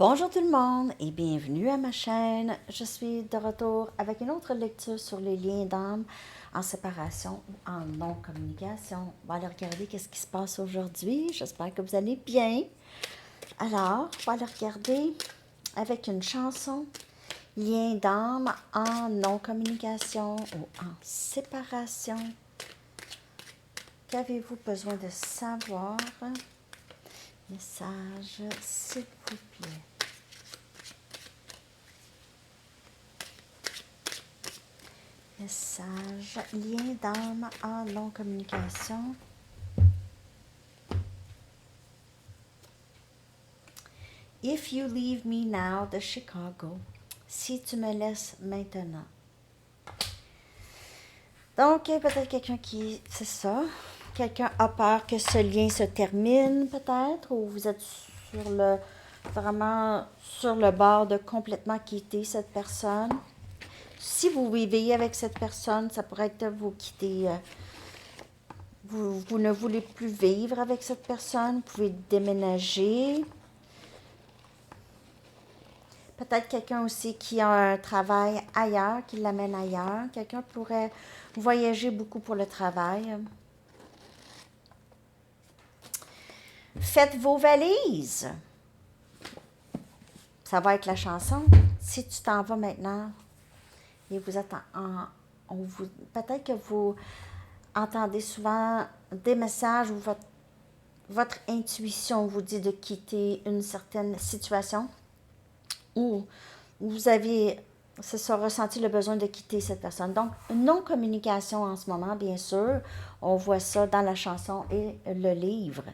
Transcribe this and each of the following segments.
Bonjour tout le monde et bienvenue à ma chaîne. Je suis de retour avec une autre lecture sur les liens d'âme en séparation ou en non-communication. On va aller regarder qu'est-ce qui se passe aujourd'hui. J'espère que vous allez bien. Alors, on va aller regarder avec une chanson lien d'âme en non-communication ou en séparation. Qu'avez-vous besoin de savoir? Message, s'il vous plaît. Message, lien d'âme en non-communication. If you leave me now de Chicago. Si tu me laisses maintenant. Donc, peut-être quelqu'un qui... C'est ça. Quelqu'un a peur que ce lien se termine, peut-être, ou vous êtes vraiment sur le bord de complètement quitter cette personne. Si vous vivez avec cette personne, ça pourrait être vous quitter... Vous ne voulez plus vivre avec cette personne, vous pouvez déménager. Peut-être quelqu'un aussi qui a un travail ailleurs, qui l'amène ailleurs. Quelqu'un pourrait voyager beaucoup pour le travail. Faites vos valises. Ça va être la chanson. Si tu t'en vas maintenant et vous êtes peut-être que vous entendez souvent des messages où votre intuition vous dit de quitter une certaine situation ou vous avez ressenti le besoin de quitter cette personne. Donc, non-communication en ce moment, bien sûr. On voit ça dans la chanson et le livre.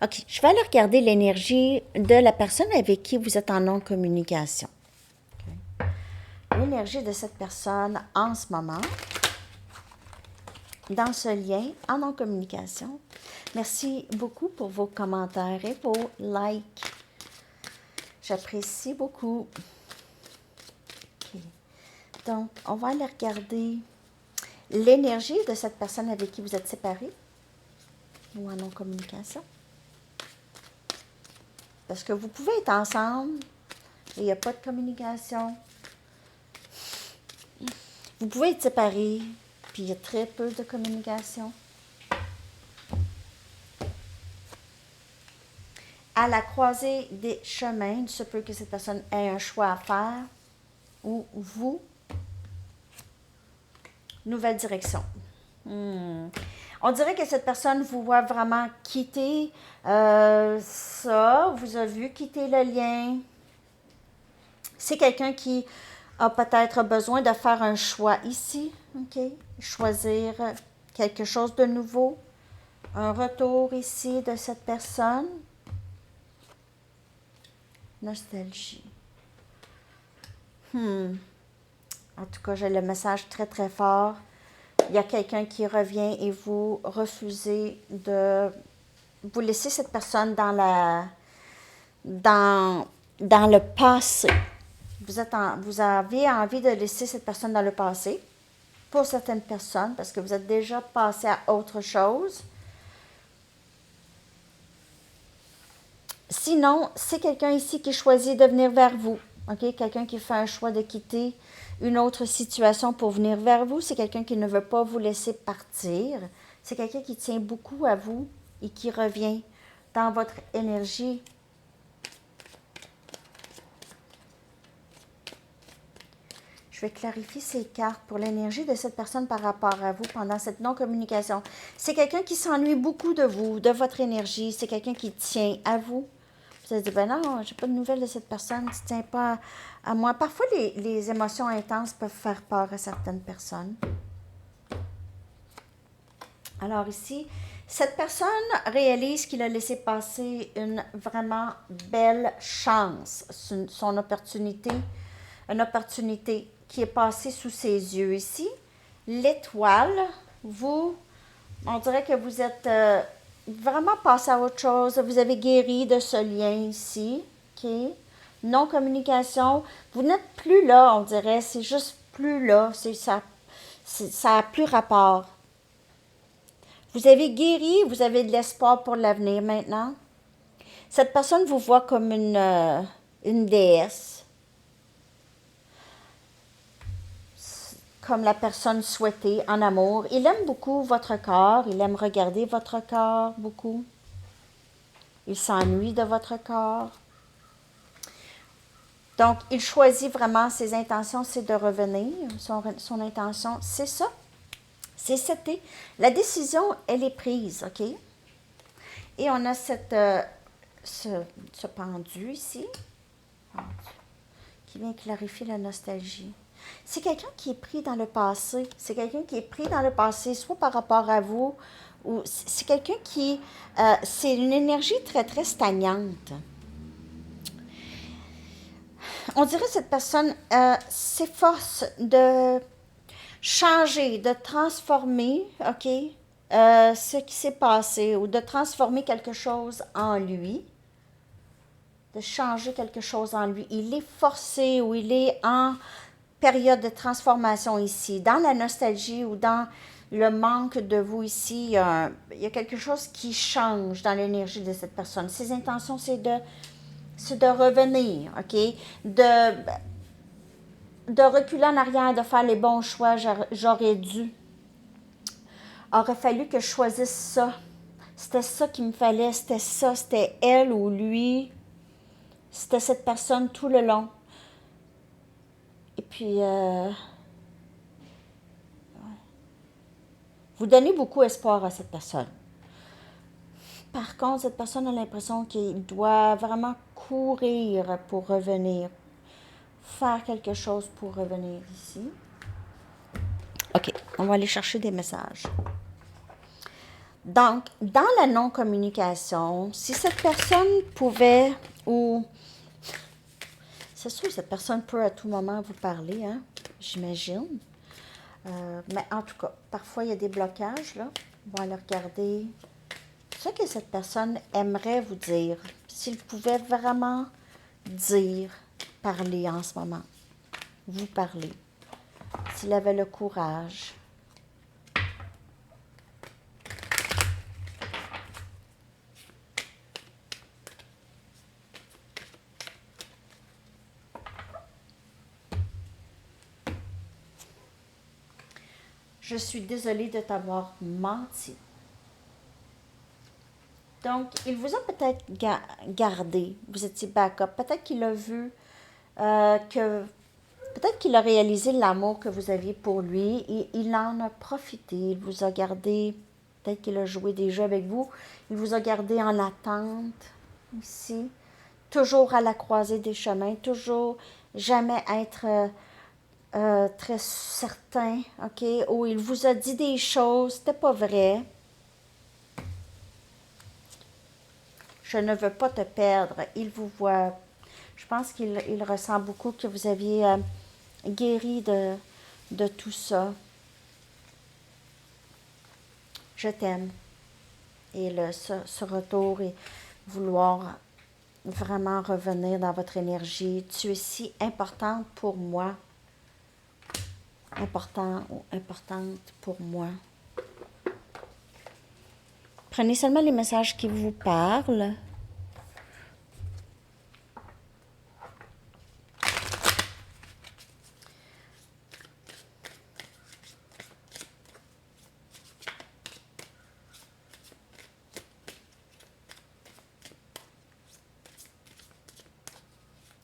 OK, je vais aller regarder l'énergie de la personne avec qui vous êtes en non-communication. Okay. L'énergie de cette personne en ce moment, dans ce lien en non-communication. Merci beaucoup pour vos commentaires et vos likes. J'apprécie beaucoup. Okay. Donc, on va aller regarder l'énergie de cette personne avec qui vous êtes séparés ou en non-communication. Parce que vous pouvez être ensemble et il n'y a pas de communication. Vous pouvez être séparés, puis il y a très peu de communication. À la croisée des chemins, il se peut que cette personne ait un choix à faire ou vous, nouvelle direction. On dirait que cette personne vous voit vraiment quitter ça, vous a vu quitter le lien. C'est quelqu'un qui a peut-être besoin de faire un choix ici, ok? Choisir quelque chose de nouveau, un retour ici de cette personne. Nostalgie. En tout cas, j'ai le message très très fort. Il y a quelqu'un qui revient et vous refusez de vous laisser cette personne dans le passé. Vous avez envie de laisser cette personne dans le passé pour certaines personnes parce que vous êtes déjà passé à autre chose. Sinon, c'est quelqu'un ici qui choisit de venir vers vous. Okay? Quelqu'un qui fait un choix de quitter une autre situation pour venir vers vous. C'est quelqu'un qui ne veut pas vous laisser partir. C'est quelqu'un qui tient beaucoup à vous et qui revient dans votre énergie. Je vais clarifier ces cartes pour l'énergie de cette personne par rapport à vous pendant cette non-communication. C'est quelqu'un qui s'ennuie beaucoup de vous, de votre énergie. C'est quelqu'un qui tient à vous. Vous allez dire, ben non, j'ai pas de nouvelles de cette personne, tu ne tiens pas à moi. Parfois, les émotions intenses peuvent faire peur à certaines personnes. Alors ici, cette personne réalise qu'il a laissé passer une vraiment belle chance, son opportunité, une opportunité qui est passée sous ses yeux ici. L'étoile, on dirait que vous êtes vraiment passé à autre chose. Vous avez guéri de ce lien ici. OK? Non-communication. Vous n'êtes plus là, on dirait. C'est juste plus là. Ça n'a plus rapport. Vous avez guéri, vous avez de l'espoir pour l'avenir maintenant. Cette personne vous voit comme une déesse, comme la personne souhaitée en amour. Il aime beaucoup votre corps, il aime regarder votre corps beaucoup. Il s'ennuie de votre corps. Donc, il choisit vraiment ses intentions, c'est de revenir. Son intention, c'est ça. C'est cette. La décision, elle est prise, OK? Et on a ce pendu ici, qui vient clarifier la nostalgie. C'est quelqu'un qui est pris dans le passé. C'est quelqu'un qui est pris dans le passé, soit par rapport à vous, ou c'est quelqu'un qui... c'est une énergie très, très stagnante. On dirait que cette personne s'efforce de changer, de transformer, OK, ce qui s'est passé, ou de transformer quelque chose en lui, de changer quelque chose en lui. Il est forcé ou il est en période de transformation ici, dans la nostalgie ou dans le manque de vous ici. Il y a quelque chose qui change dans l'énergie de cette personne. Ses intentions, c'est de revenir, OK? De reculer en arrière, de faire les bons choix. J'aurais dû. Aurait fallu que je choisisse ça. C'était ça qu'il me fallait, c'était ça, c'était elle ou lui. C'était cette personne tout le long. Et puis, vous donnez beaucoup espoir à cette personne. Par contre, cette personne a l'impression qu'il doit vraiment courir pour revenir. Faire quelque chose pour revenir ici. OK, on va aller chercher des messages. Donc, dans la non-communication, si cette personne pouvait, ou c'est sûr que cette personne peut à tout moment vous parler, hein, j'imagine. Mais en tout cas, parfois il y a des blocages, là. On va aller regarder ce que cette personne aimerait vous dire. S'il pouvait vraiment dire, parler en ce moment, vous parler. S'il avait le courage. Je suis désolée de t'avoir menti. Donc, il vous a peut-être gardé. Vous étiez backup. Peut-être qu'il a vu que... Peut-être qu'il a réalisé l'amour que vous aviez pour lui et il en a profité. Il vous a gardé... Peut-être qu'il a joué des jeux avec vous. Il vous a gardé en attente ici. Toujours à la croisée des chemins. Toujours jamais être... très certain, OK, où il vous a dit des choses, c'était pas vrai. Je ne veux pas te perdre. Il vous voit. Je pense qu'il ressent beaucoup que vous aviez guéri de tout ça. Je t'aime. Et ce retour et vouloir vraiment revenir dans votre énergie. Tu es si importante pour moi. Important ou importante pour moi. Prenez seulement les messages qui vous parlent.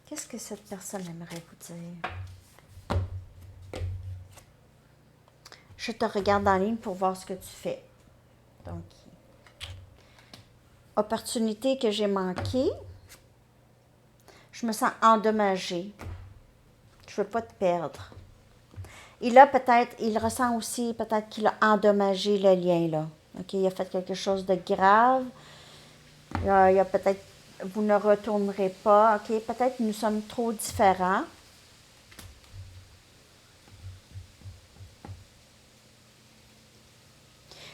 Qu'est-ce que cette personne aimerait vous dire? Je te regarde en ligne pour voir ce que tu fais. Donc, opportunité que j'ai manquée. Je me sens endommagée. Je veux pas te perdre. Et là, peut-être, il ressent aussi, peut-être qu'il a endommagé le lien, là. OK, il a fait quelque chose de grave. Il a peut-être, vous ne retournerez pas. OK, peut-être nous sommes trop différents.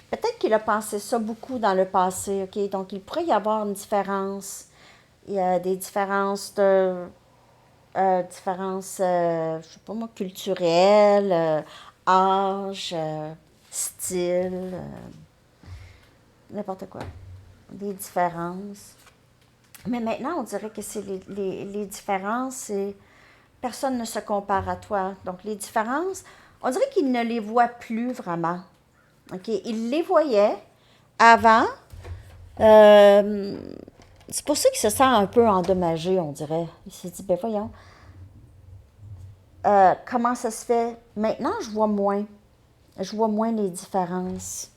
Peut-être qu'il a pensé ça beaucoup dans le passé, OK? Donc, il pourrait y avoir une différence. Il y a des différences je sais pas moi, culturelles, âge, style, n'importe quoi. Des différences. Mais maintenant, on dirait que c'est les différences, et personne ne se compare à toi. Donc, les différences, on dirait qu'il ne les voit plus vraiment. OK? Il les voyait avant. Euh, c'est pour ça qu'il se sent un peu endommagé, on dirait. Il s'est dit, ben voyons, comment ça se fait? Maintenant, je vois moins. Je vois moins les différences.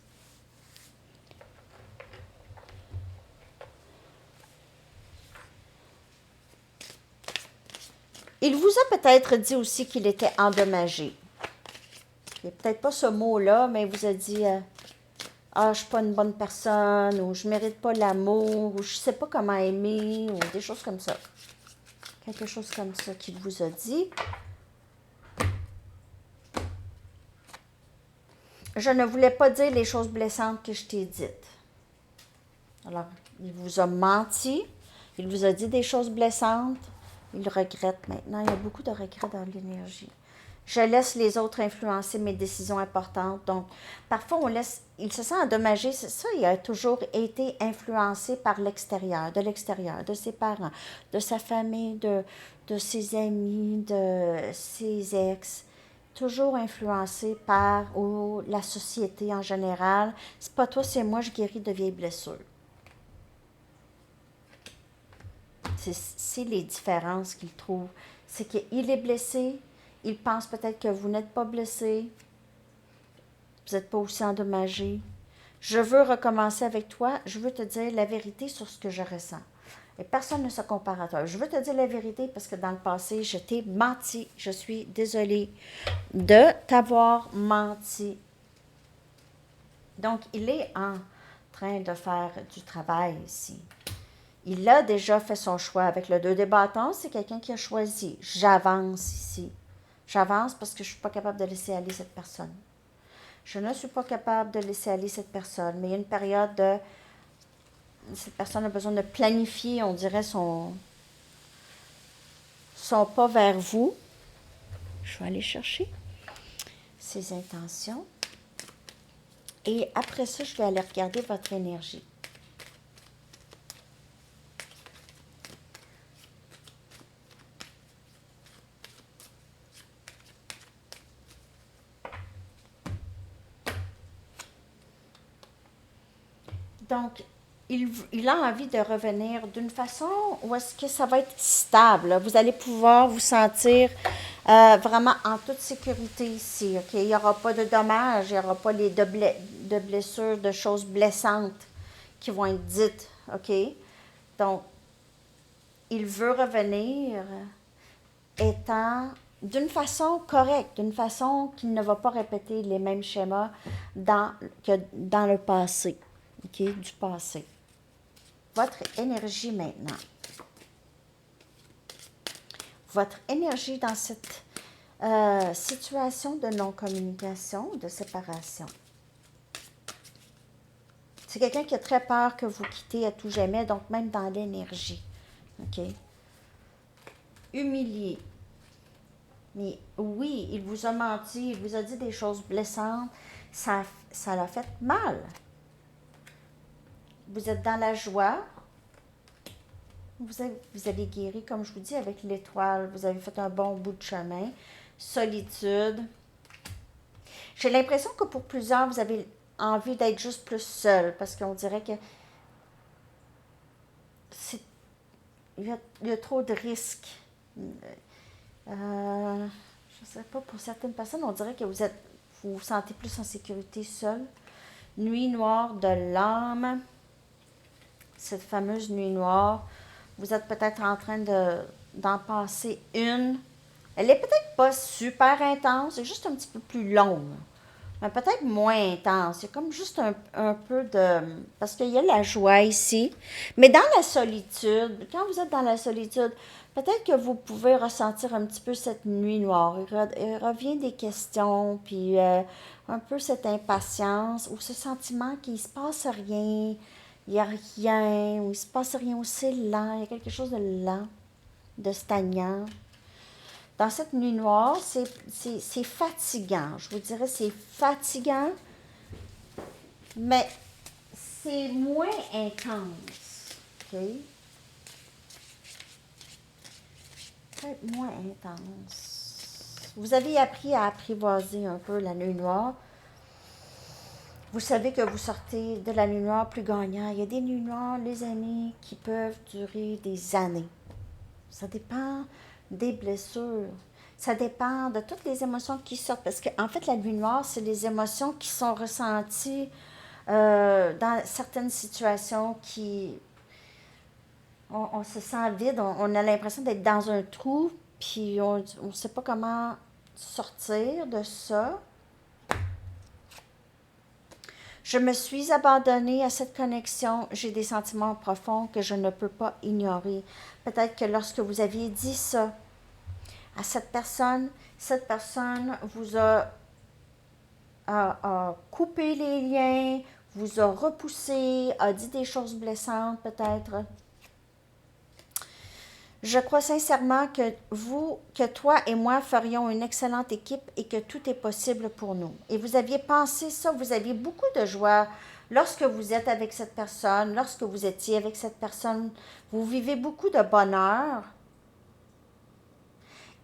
Il vous a peut-être dit aussi qu'il était endommagé. Il n'y a peut-être pas ce mot-là, mais il vous a dit ah, je suis pas une bonne personne, ou je mérite pas l'amour, ou je sais pas comment aimer, ou des choses comme ça. Quelque chose comme ça qu'il vous a dit. Je ne voulais pas dire les choses blessantes que je t'ai dites. Alors, il vous a menti, il vous a dit des choses blessantes, il regrette maintenant. Il y a beaucoup de regrets dans l'énergie. Je laisse les autres influencer mes décisions importantes. Donc, parfois, il se sent endommagé. C'est ça, il a toujours été influencé par l'extérieur, de ses parents, de sa famille, de ses amis, de ses ex. Toujours influencé par la société en général. C'est pas toi, c'est moi, je guéris de vieilles blessures. C'est les différences qu'il trouve. C'est qu'il est blessé, il pense peut-être que vous n'êtes pas blessé, vous n'êtes pas aussi endommagé. Je veux recommencer avec toi, je veux te dire la vérité sur ce que je ressens. Et personne ne se compare à toi. Je veux te dire la vérité parce que dans le passé, je t'ai menti. Je suis désolée de t'avoir menti. Donc, il est en train de faire du travail ici. Il a déjà fait son choix. Avec le 2 des bâtons, c'est quelqu'un qui a choisi. J'avance ici. J'avance parce que je ne suis pas capable de laisser aller cette personne. Je ne suis pas capable de laisser aller cette personne. Mais il y a une période de... Cette personne a besoin de planifier, on dirait, son pas vers vous. Je vais aller chercher ses intentions. Et après ça, je vais aller regarder votre énergie. Donc, il a envie de revenir d'une façon où est-ce que ça va être stable. Vous allez pouvoir vous sentir vraiment en toute sécurité ici. Okay? Il n'y aura pas de dommages, il n'y aura pas de blessures, de choses blessantes qui vont être dites. OK? Donc, il veut revenir étant d'une façon correcte, d'une façon qu'il ne va pas répéter les mêmes schémas que dans le passé. OK? Du passé. Votre énergie maintenant. Votre énergie dans cette situation de non-communication, de séparation. C'est quelqu'un qui a très peur que vous quittez à tout jamais, donc même dans l'énergie. OK? Humilié. Mais oui, il vous a menti, il vous a dit des choses blessantes. Ça l'a fait mal. Vous êtes dans la joie. Vous avez guéri, comme je vous dis, avec l'étoile. Vous avez fait un bon bout de chemin. Solitude. J'ai l'impression que pour plusieurs, vous avez envie d'être juste plus seul. Parce qu'on dirait que il y a trop de risques. Je ne sais pas, pour certaines personnes, on dirait que vous vous sentez plus en sécurité seul. Nuit noire de l'âme. Cette fameuse nuit noire. Vous êtes peut-être en train d'en passer une. Elle est peut-être pas super intense, c'est juste un petit peu plus longue. Mais peut-être moins intense. C'est comme juste un peu de... Parce qu'il y a la joie ici. Mais dans la solitude, quand vous êtes dans la solitude, peut-être que vous pouvez ressentir un petit peu cette nuit noire. Il revient des questions, puis un peu cette impatience ou ce sentiment qu'il ne se passe rien, il n'y a rien, ou il ne se passe rien aussi lent, il y a quelque chose de lent, de stagnant. Dans cette nuit noire, c'est fatigant. Je vous dirais, c'est fatigant, mais c'est moins intense. OK? peut-être moins intense. Vous avez appris à apprivoiser un peu la nuit noire. Vous savez que vous sortez de la nuit noire plus gagnant. Il y a des nuits noires, les amis, qui peuvent durer des années. Ça dépend des blessures. Ça dépend de toutes les émotions qui sortent. Parce qu'en fait, la nuit noire, c'est les émotions qui sont ressenties dans certaines situations qui... On se sent vide, on a l'impression d'être dans un trou, puis on ne sait pas comment sortir de ça. Je me suis abandonnée à cette connexion. J'ai des sentiments profonds que je ne peux pas ignorer. Peut-être que lorsque vous aviez dit ça à cette personne vous a coupé les liens, vous a repoussé, a dit des choses blessantes peut-être. Je crois sincèrement que toi et moi ferions une excellente équipe et que tout est possible pour nous. Et vous aviez pensé ça, vous aviez beaucoup de joie lorsque vous êtes avec cette personne, lorsque vous étiez avec cette personne. Vous vivez beaucoup de bonheur.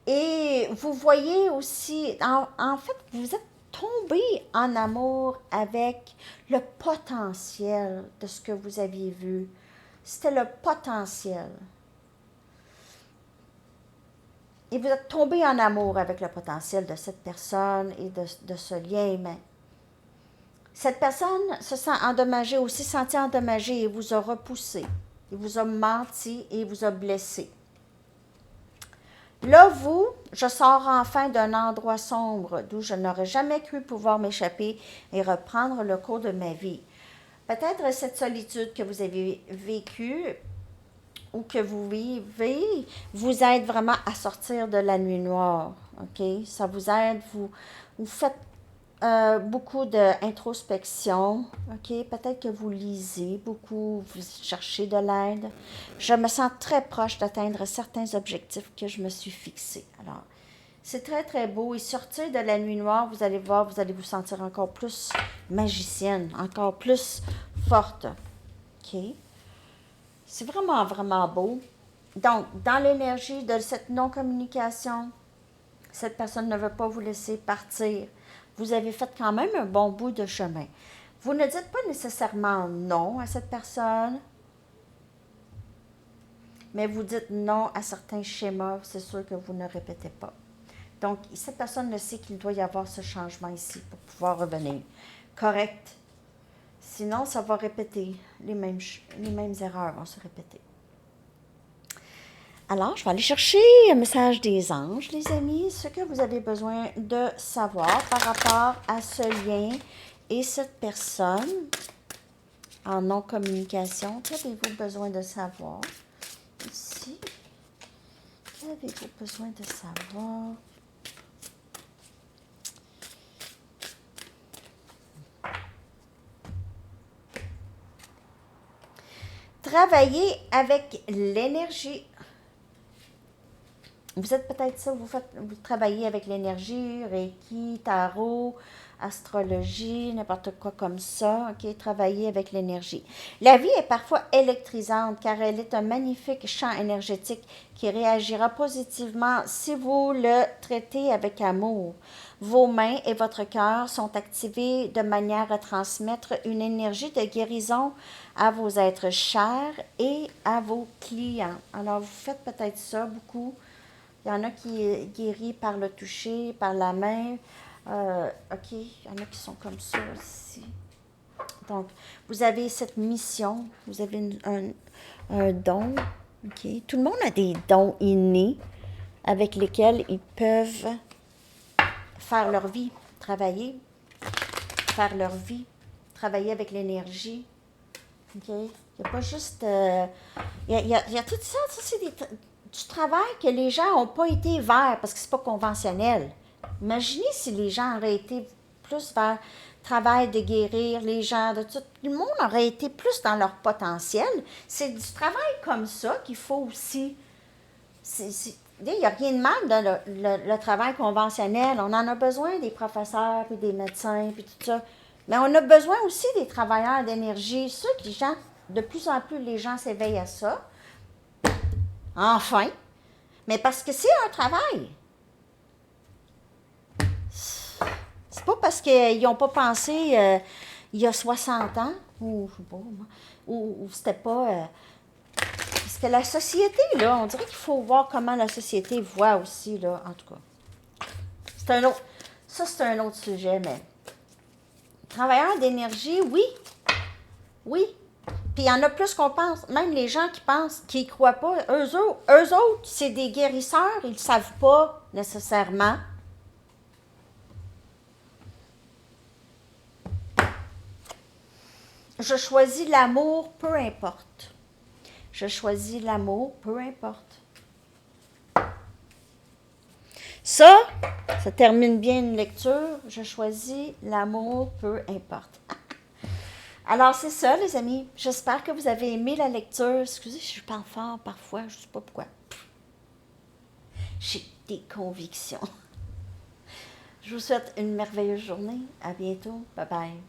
Et vous voyez aussi, en fait, vous êtes tombé en amour avec le potentiel de ce que vous aviez vu. C'était le potentiel. Et vous êtes tombé en amour avec le potentiel de cette personne et de ce lien humain. Cette personne se sent endommagée, aussi sentie endommagée et vous a repoussé. Il vous a menti et vous a blessé. Là, je sors enfin d'un endroit sombre d'où je n'aurais jamais cru pouvoir m'échapper et reprendre le cours de ma vie. Peut-être cette solitude que vous avez vécue ou que vous vivez vous aide vraiment à sortir de la nuit noire. OK? Ça vous aide, vous faites beaucoup d'introspection. OK? Peut-être que vous lisez beaucoup, vous cherchez de l'aide. Je me sens très proche d'atteindre certains objectifs que je me suis fixés. Alors, c'est très, très beau. Et sortir de la nuit noire, vous allez voir, vous allez vous sentir encore plus magicienne, encore plus forte. OK? C'est vraiment, vraiment beau. Donc, dans l'énergie de cette non-communication, cette personne ne veut pas vous laisser partir. Vous avez fait quand même un bon bout de chemin. Vous ne dites pas nécessairement non à cette personne, mais vous dites non à certains schémas, c'est sûr que vous ne répétez pas. Donc, cette personne le sait qu'il doit y avoir ce changement ici pour pouvoir revenir. Correct. Sinon, ça va répéter. Les mêmes erreurs vont se répéter. Alors, je vais aller chercher un message des anges, les amis, ce que vous avez besoin de savoir par rapport à ce lien et cette personne en non-communication. Qu'avez-vous besoin de savoir ici? Qu'avez-vous besoin de savoir? Travailler avec l'énergie. Vous êtes peut-être ça, vous travaillez avec l'énergie, Reiki, tarot, astrologie, n'importe quoi comme ça, ok, travailler avec l'énergie. La vie est parfois électrisante car elle est un magnifique champ énergétique qui réagira positivement si vous le traitez avec amour. Vos mains et votre cœur sont activés de manière à transmettre une énergie de guérison à vos êtres chers et à vos clients. Alors, vous faites peut-être ça beaucoup. Il y en a qui guérit par le toucher, par la main. OK, il y en a qui sont comme ça aussi. Donc, vous avez cette mission, vous avez un don. OK, tout le monde a des dons innés avec lesquels ils peuvent faire leur vie, travailler, faire leur vie, travailler avec l'énergie. OK, il n'y a pas juste... il y a tout ça, c'est du travail que les gens n'ont pas été vers parce que c'est pas conventionnel. Imaginez si les gens auraient été plus vers le travail de guérir les gens, de tout. Le monde aurait été plus dans leur potentiel. C'est du travail comme ça qu'il faut aussi. Il n'y a rien de mal dans le travail conventionnel. On en a besoin des professeurs, puis des médecins, puis tout ça. Mais on a besoin aussi des travailleurs d'énergie. C'est sûr que les gens, de plus en plus, les gens s'éveillent à ça. Enfin. Mais parce que c'est un travail. C'est pas parce qu'ils n'ont pas pensé il y a 60 ans, ou je sais pas, ou c'était pas... parce que la société, là, on dirait qu'il faut voir comment la société voit aussi, là, en tout cas. C'est un autre... Ça, c'est un autre sujet, mais... Travailleurs d'énergie, oui. Oui. Puis il y en a plus qu'on pense. Même les gens qui pensent, qui ne croient pas, eux autres, c'est des guérisseurs, ils ne savent pas nécessairement. Je choisis l'amour, peu importe. Je choisis l'amour, peu importe. Ça termine bien une lecture. Je choisis l'amour, peu importe. Alors, c'est ça, les amis. J'espère que vous avez aimé la lecture. Excusez, je parle fort parfois, je ne sais pas pourquoi. J'ai des convictions. Je vous souhaite une merveilleuse journée. À bientôt. Bye bye.